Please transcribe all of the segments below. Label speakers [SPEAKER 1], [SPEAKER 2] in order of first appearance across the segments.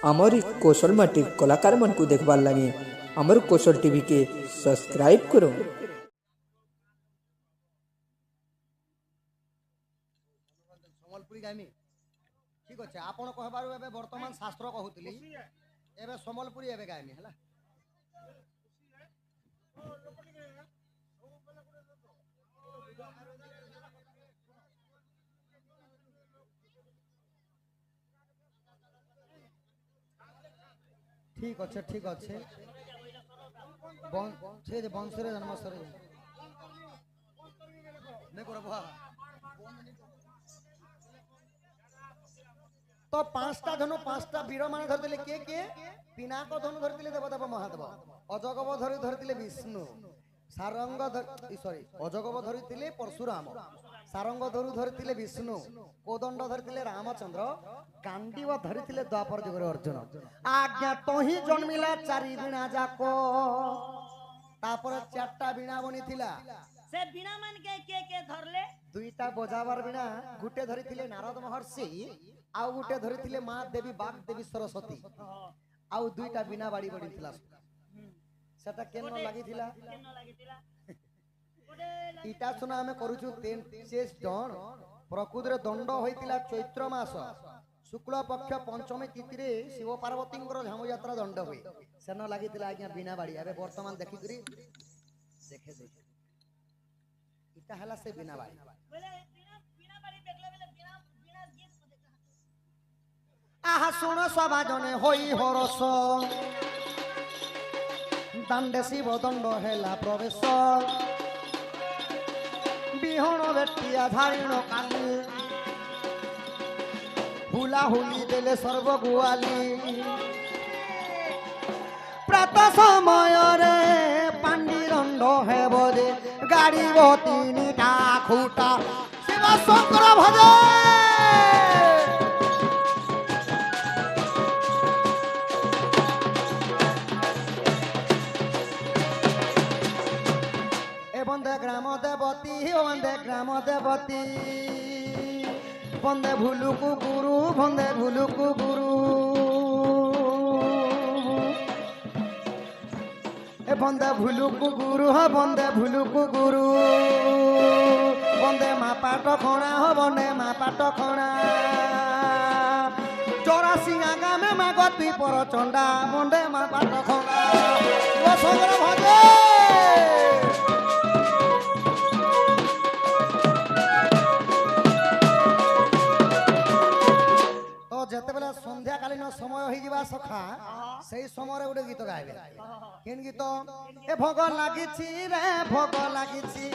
[SPEAKER 1] आमर कौशल माटी कलाकार मन को देखबार लगे आमर कौशल टीवी के सब्सक्राइब करो।
[SPEAKER 2] सम्बलपुरी गाइमी ठीक अच्छे आपण कहबार एबे वर्तमान शास्त्र कहूली एबे सम्बलपुरी एबे गाइमी हला ठीक अच्छे ठीक अच्छे से जे वंशरे जन्म सरे ने कर बुआ तो पांचटा धनु पांचटा वीर माने धरतिले के पिनाक धनु धरतिले देवदेव महादेव अजगव धरतिले विष्णु सारंग सॉरी अजगव धरतिले परशुराम सारंग धरु धरतिले विष्णु कोदंड धरतिले रामचंद्र गांडीव धरतिले द्वापर युगरे अर्जुन आज्ञा तोही जन्मिला चारि बीणा जाको तापर चारटा बीणा बनिथिला
[SPEAKER 3] से बीणा मान के धरले
[SPEAKER 2] दुईटा बजावर बीणा गुटे धरिथिले नारद महर्षि आउ गुटे धरिथिले मां देवी बाग देवी सरस्वती आउ दुईटा बीणा बाड़ी बडिथिला सेटा केन लागिथिला इटा सुना हमें करूछु 10 जन प्रकृतिर दंड होइतिला चैत्र मास शुक्ल पक्ष पंचमी तिथि रे शिव पार्वती झामु यात्रा दंड होई सेन लागितिला आज्ञा बीणा बाड़ी एबे वर्तमान देखि करी देखे इटा हला से बीणा बाड़ी
[SPEAKER 3] बोले बीणा बाड़ी देखले बेले बीणा गीत को देखा
[SPEAKER 2] आहा सुन सभा जने होई हरस दांडे शिव दंड हेला प्रवेश बिहण बेटिया धारिण काली हुला हुली देले सर्व गुआली प्रात समय रे पांडी दंड हेब रे गाड़ी तीन टा खूटा शिव शंकर भजे बंदे ग्राम देवती बंदे भुलुकु गुरु बंदे भुलुकु गुरु ए बंदे भुलुकु गुरु हो बंदे भुलुकु गुरु बंदे मा पाट खणा हो बंदे मा पाट खणा चौरासी आगा में मा गति पर चंडा बंदे मा पाट खणा वो सगर भजे जेतेबेला संध्या कालीन समय होई जिबा सखा सेही समय रे गुटे गीत गाइबे केन गीत ए भोग लागिछि रे भोग लागिछि ए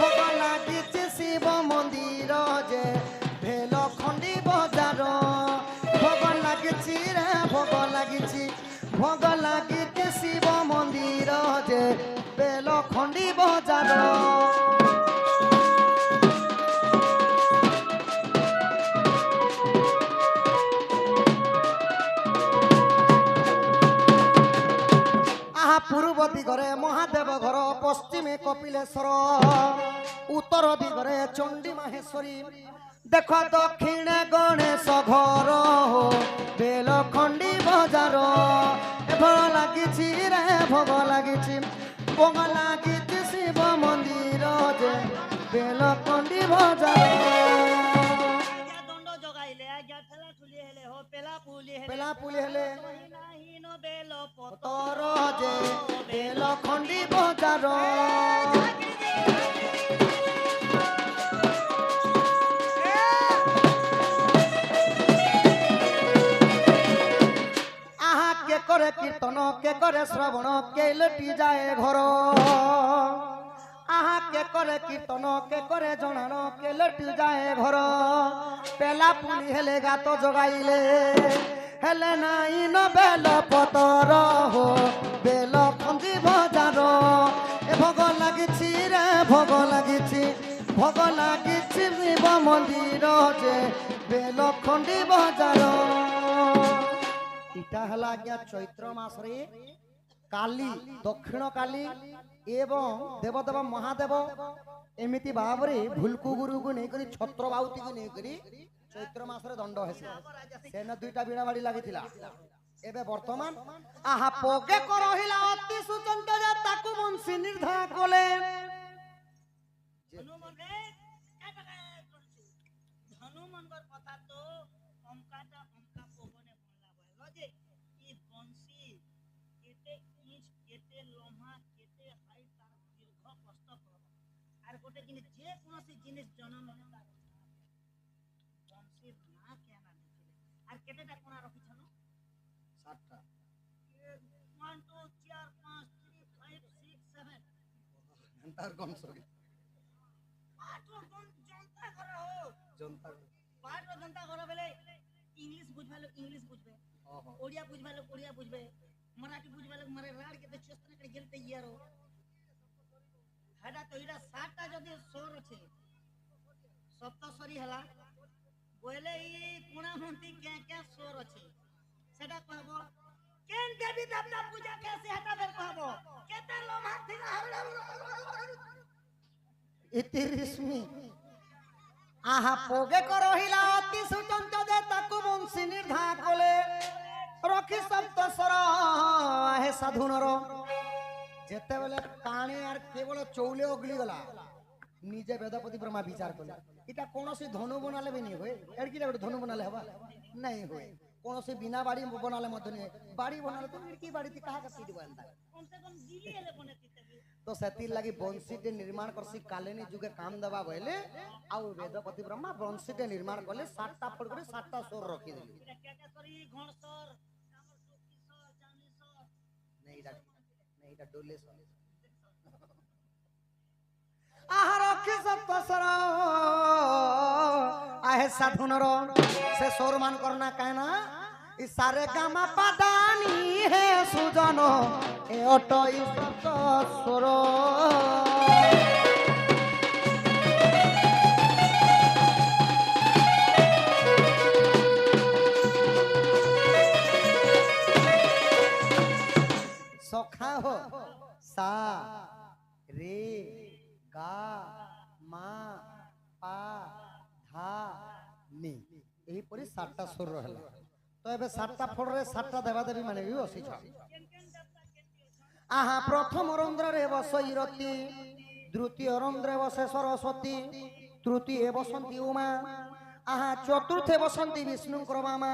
[SPEAKER 2] भोग लागिछि शिव मंदिर जे भेल खंडी बाजार भोग लागिछि रे भोग लागिछि शिव मंदिर जे भेल खंडी बाजार पूर्व दिगरे महादेव घर पश्चिमे कपिलेश्वर उत्तर दिगरे चंडी माहेश्वरी देख दक्षिणे गणेश घर बेलखंडी बाजार भोग लागिछि रे भोग लागिछि शिव मंदिर जे बेलखंडी बाजार
[SPEAKER 3] दंड जगाइले आज्ञा ठेला ठुली हेले हो पेला पुली हेले बेल
[SPEAKER 2] पतर जे बेलखंडी बाजार आहा के करे कीर्तन के करे श्रवण के लटी जाए घर आहा के करे कीर्तन के करे जनान के लटी जाए घर पेला पुली हेले गात जगाइले हेले नाई न बेल पतर हो बेलखंडी बाजार ए भोग लागिछि रे भोग लागिछि शिव मंदिर जे बेलखंडी बाजार इटा हला आज्ञा चैत्र मास रे काली दक्षिण काली एवं देवदेव महादेव एमिति भावरे भुलकु गुरु को नहीं करी छत्र बाउती को नहीं करी चैत्र मास रे दंड हेसे सेना दुईटा बीणा बाड़ी लागिथिला এবে বর্তমান আহা পোকে করহিলা অতি সুচন্ত যে তাকু বংশী নির্ধা কলে
[SPEAKER 3] হনুমানে হনুমানগর কথা তো অমকাটা অমকা পবনে বললা বল যে এই বংশী কেতে ইঞ্চ কেতে লম্বা কেতে হাইট তার দীর্ঘ কষ্ট করব আর গোটে জিনিস যে কোনসি জিনিস জন্ম বংশীর না কেনা দিছিলে আর কেতেটা কোনা রাখিছনো
[SPEAKER 2] 7টা
[SPEAKER 3] 1 2 4 5 3 5 6 7
[SPEAKER 2] তার কম সরি
[SPEAKER 3] পাঠো জনতা করা হো
[SPEAKER 2] জনতা
[SPEAKER 3] পাঠো জনতা করা বেলে ইংলিশ বুঝবালো ইংলিশ বুঝবে ওড়িয়া বুঝবালো ওড়িয়া বুঝবে মরাঠি বুঝবালো মারে রাড় কেতে চেষ্টা করে গেলতে ইয়ারো হাডা তো ইডা 7টা যদি স্বর আছে সপ্তস্বরী হেলা বলে এই কোনা মন্তি কে কে স্বর আছে সেটা কহব কেন দেবী দেবতা পূজা কেসে হেটা বের কহব কেতে লোমা থিলা
[SPEAKER 2] ইতি রিস্মি আহা পোগে করহিলা অতি সুচন্ত যে তাকু বংশী নির্ধা কলে রখি সপ্তস্বর আহে সাধুনর যেতেবেলে পানি আর কেবল চৌলে অগলি গলা নিজে বেদপতি ব্রহ্মা বিচার কলে এটা কোনসি ধনু বনালে বি নি হয়ে এর কি লাগে ধনু বনালে হবা নাই হয়ে কোনসি বিনা বাড়ি বনালে মধ্যে নি বাড়ি বনালে তো কি বাড়িতে কাহা কাটি দিব এন্তা
[SPEAKER 3] कम से कम दिल्ली हेले बने तितबी
[SPEAKER 2] तो सेतिर लगी बंशीटे निर्माण करसी कालेनी जुगे काम देबा बोले आउ वेदपति ब्रह्मा बंशीटे निर्माण करले 7टा फड़ करे 7टा स्वर रखी देली
[SPEAKER 3] क्या क्या सरी घणसर कामर सुकीसर चांदीसर
[SPEAKER 2] नहीं डा डोले सर आहा रखी सप्तस्वर आहे साधुनर से स्वर मान करना कहना सारे गामा पादानी है सुजनो ए अटो सप्तस्वर सखा हो सा रे गा मा पा धा नी एही परी 7टा स्वर रहला तो एबे 7टा फड़ रे 7टा देवा देवी माने भी बसी छ आहा प्रथम रंध्र रे बसई रति द्वितीय रंध्रे बसे सरस्वती तृतीय बसंती उमा आहा चतुर्थे बसंती विष्णु क्रमामा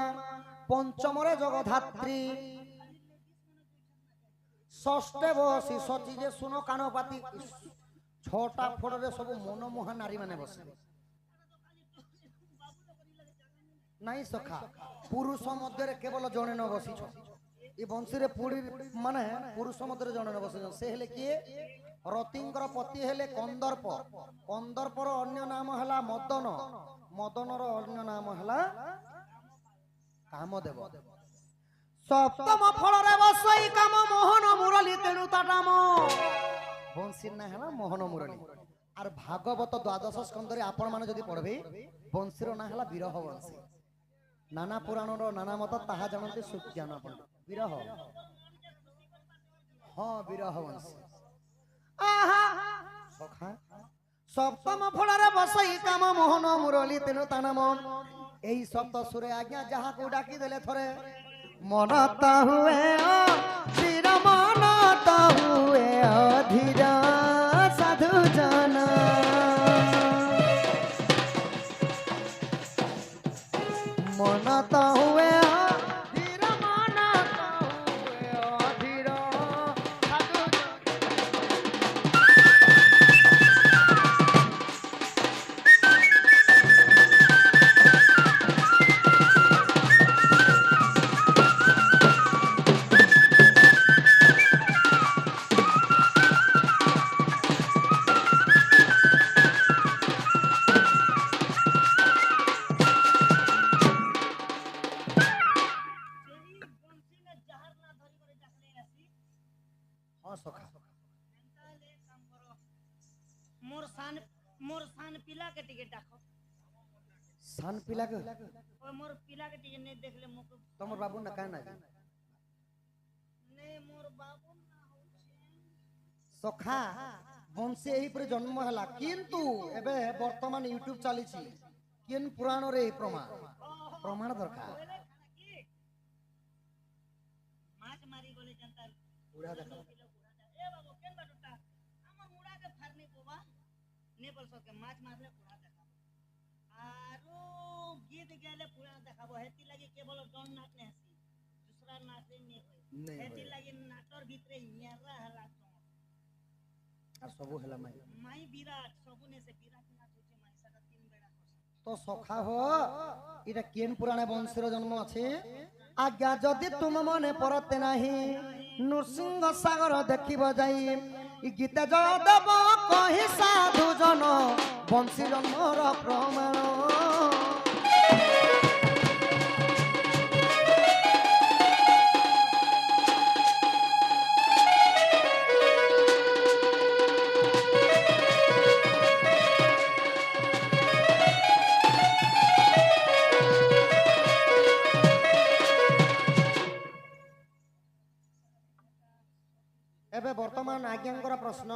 [SPEAKER 2] पंचम रे जगधात्री षष्ठे बसी सची जे सुनो कानपाती 6टा फड़ रे सब मनमोहा नारी माने बसे नहीं सखा पुरुष मध्य केवल जड़े न बसी ये बंशी रे पूरी माने पुरुष मध्य जड़े न बसी से हेले किए रतिंकर पति हेले कंदर्प कंदर्पर अन्य नाम हला मदन मदनर अन्य नाम हला कामदेव सप्तम फल रे बसई काम मोहन मुरली तेणु ताटाम बंशी ना हला मोहन मुरली और भागवत द्वादश स्कंद रे आपण माने जदी पढ़बे बंशीर ना हला विरह बंशी नाना पुराण नाना मत ताहा जानते सुज्ञान विरह हाँ विरह वंश सप्तम फल बसई काम मोहन मुरली तेणु ता नाम यही सप्त सुरे आज्ञा जहाँ को डाकी देले थरे मनता हुए धीर मनता हुए धीर साधु जना मनता हुए धीर मनता हुए धीर साधु
[SPEAKER 3] मोर सान पिला के टिकट डाको
[SPEAKER 2] सान पिला के
[SPEAKER 3] ओ मोर पिला के टिकट नहीं देखले मुक
[SPEAKER 2] तमर बाबू ना काना
[SPEAKER 3] ने मोर बाबू ना होछे
[SPEAKER 2] सखा वंशी एही पर जन्म हला किंतु एबे वर्तमान यूट्यूब चली छी किन पुराण रे प्रमाण प्रमाण दरकार
[SPEAKER 3] ମାରି ଗଲେ ଯେନ୍ତା
[SPEAKER 2] ବୁଢା ଦେଖା
[SPEAKER 3] ए बाबू केन बाटुटा हमर मुड़ा के फारनी कोबा ने बोल सके माछ मारले पूरा देखाबो आरो गीत गेले पूरा देखाबो हेती लागि केवल डन नाच ने हसी दूसरा नाच ने होय हेती लागि नाटर भितरे नियारा हला
[SPEAKER 2] আর সবু হেলা মাই
[SPEAKER 3] माई विराट सबुने से विराट नाच होचे माई सारा तीन बेड़ा करसा
[SPEAKER 2] তো সখা হো এটা কেন পুরাণে বংশের জন্ম আছে আজ্ঞা যদি তুম মনে পড়তে নাহি নৃসিংহ সাগর দেখিব যাই ই গীতে জয় দেব কহি সাধু জন বংশী জন্মর প্রমাণ এবে বর্তমান আজ্ঞাঙ্কর প্রশ্ন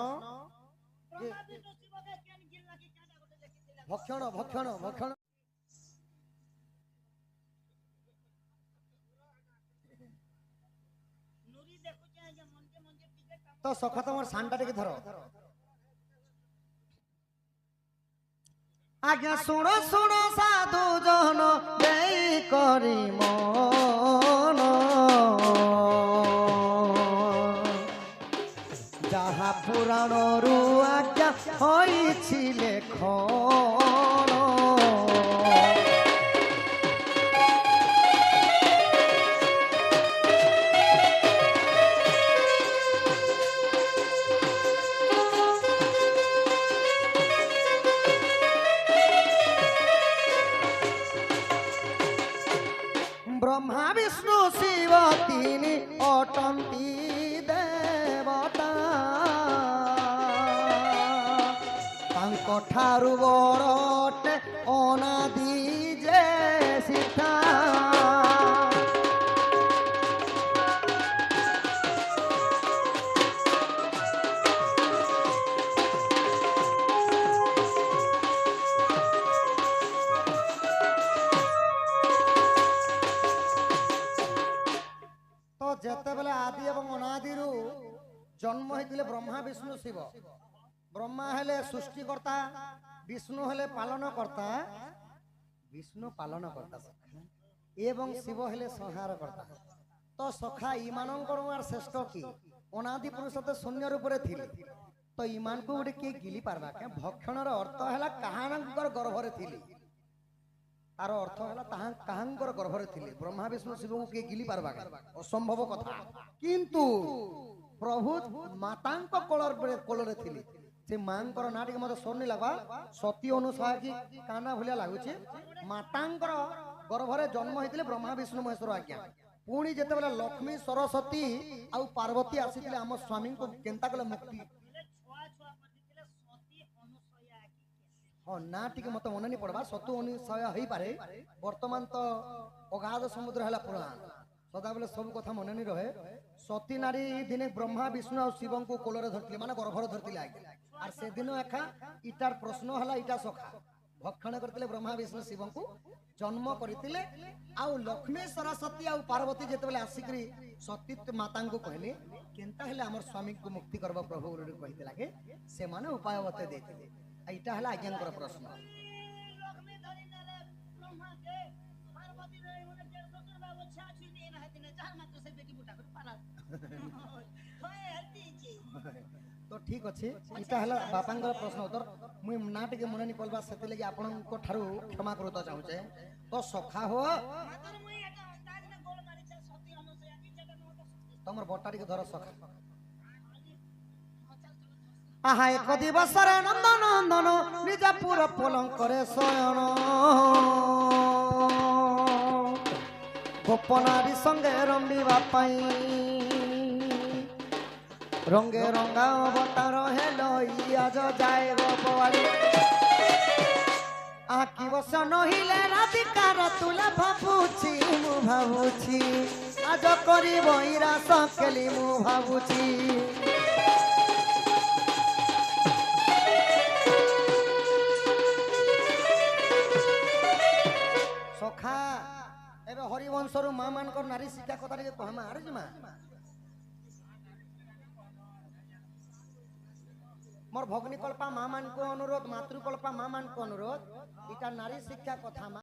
[SPEAKER 3] ब्रह्मा विष्णु शिव के केन गिल लागि काटा गोटे देखिथिला
[SPEAKER 2] ভক্ষণ ভক্ষণ ভক্ষণ
[SPEAKER 3] নুরি দেখুছে যে মনকে মনকে বিকে কাম
[SPEAKER 2] তো সখা তোমার সানটা টিকে ধর আজ্ঞা শুণ শুণ সাধু জন দেই করি মন যাহা পুরাণরু আজ্ঞা হইছি লেখন ব্রহ্মা বিষ্ণু শিব তিনি অটন্তি দেবতা তাঙ্ক ঠারু বড়টে অনাদি যে সীতা তো যেতেবেলে আদি এবং অনাদিরু জন্ম হয়েছিল ব্রহ্মা বিষ্ণু শিব ব্রহ্মা হলে সৃষ্টিকর্তা বিষ্ণু হলে পালনকর্তা বিষ্ণু পালনকর্তা এবং শিব হলে সংহারকর্তা তো সখা ইমানঙ্কর আর শ্রেষ্ঠ কি অনাদি পুরুষ তো শূন্যর উপরে থিলে তো ইমানকু গোটে কিଏ গিলি পারবা কে ভক্ষণর অর্ଥ ହେଲା କାହାଙ୍କର ଗର୍ଭରେ ଥିଲେ তার অর্থ হল কাহাঙ্কর গর্ভরে থিলে ব্রহ্মা বিষ্ণু শিবଙ୍କୁ কিଏ গিলি পারবা অসম্ভব কথা কিন্তু প্রভু মাতাঙ্ক কোଳରେ ଥିଲେ ସେ ମାଙ୍କର ନାଁ ଟିକେ ମତେ ସ୍ୱର୍ଣ୍ଣ ଲାଗବା ସତୀ ଅନୁସୟା କି କାନା ଭଳିଆ ଲାଗୁଛି ମାତାଙ୍କର ଗର୍ଭରେ ଜନ୍ମ ହେଇଥିଲେ ବ୍ରହ୍ମା ବିଷ୍ଣୁ ମହେଶ୍ୱର ଆଜ୍ଞା ପୁଣି ଯେତେବେଳେ ଲକ୍ଷ୍ମୀ ସରସ୍ୱତୀ ଆଉ ପାର୍ବତୀ ଆସିଥିଲେ ଆମ ସ୍ୱାମୀଙ୍କୁ କେନ୍ତା କଲେ ମୁକ୍ତି
[SPEAKER 3] ଛୁଆ ଛୁଆ କରିଥିଲେ ସତୀ ଅନୁସୟା କି
[SPEAKER 2] ହଁ ନା ଟିକେ ମତେ ମନେ ନି ପଡବା ସତୁ ଅନୁସୟା ହେଇପାରେ ବର୍ତ୍ତମାନ ତ ଅଗାଧ ସମୁଦ୍ର ହେଲା ପୁରାଣ ସଦାବେଳେ ସବୁ କଥା ମନେ ନି ରହେ ସତୀ ନାରୀ ଦିନେ ବ୍ରହ୍ମା ବିଷ୍ଣୁ ଆଉ ଶିବଙ୍କୁ କୋଳରେ ଧରିଥିଲେ ମାନେ ଗର୍ଭରେ ଧରିଥିଲେ ଆଜ୍ଞା আর সেদিন একা ইটার প্রশ্ন হলা ইটা সখা ভক্ষণ করতে ব্রহ্মা বিষ্ণু শিবଙ୍କୁ জন্ম করতে আউ লক্ষ্মী সরস্বতী আউ পার্বতী যেতবে আসিকি সতী মাতাঙ্কু কহিলে কেনতা হলে আমার স্বামীকে মুক্তি করব প্রভু বলি কইতে লাগে সেমানে উপায় বতে দেইতিলে এইটা হলা আজ্ঞাঙ্কর প্রশ্ন
[SPEAKER 3] লক্ষ্মী ধরি নেলে ব্রহ্মা কে পার্বতী রে মনে দেড় শ্বশুর বাবু ছাছি দিয়ে না দিনে যার মাত্র সে বেটি বুটা করে পালা হয় হতিছি
[SPEAKER 2] তো ঠিক আছে এটা হলা বাপাঙ্কর প্রশ্ন উত্তর মুই না টিকে মনে নি পড়বা সেতে লাগি আপনাଙ୍କ ঠারু ক্ষমা করতে চাহুছে তো সখা হো
[SPEAKER 3] মাতর মুই এটা তাজ না গোল মারিছে সতী অনুসয়া কি জায়গা নতো
[SPEAKER 2] তোমার বটা টিকে ধর সখা আহা এক দিবসরে নন্দন নন্দন নিজাপুর পলঙ্করে শয়ন গোপনারী সঙ্গে রম্বিবা পাই রঙে রঙা অবতার হেল আজ যায় গোপালী আঁকি বস নহিলে রাধিকার তুলে ভাবুছি মু ভাবুছি আজ করিব ইরা সকেলি মু ভাবুছি সখা এবে হরিবংশর মা মানকর নারী শিক্ষা কথা টিকে কহমা আরে মা মোর ভগ্নিকল্পা মা মানকো অনুরোধ, মাতৃকল্পা মা মানকো অনুরোধ, এটা নারী শিক্ষা কথা মা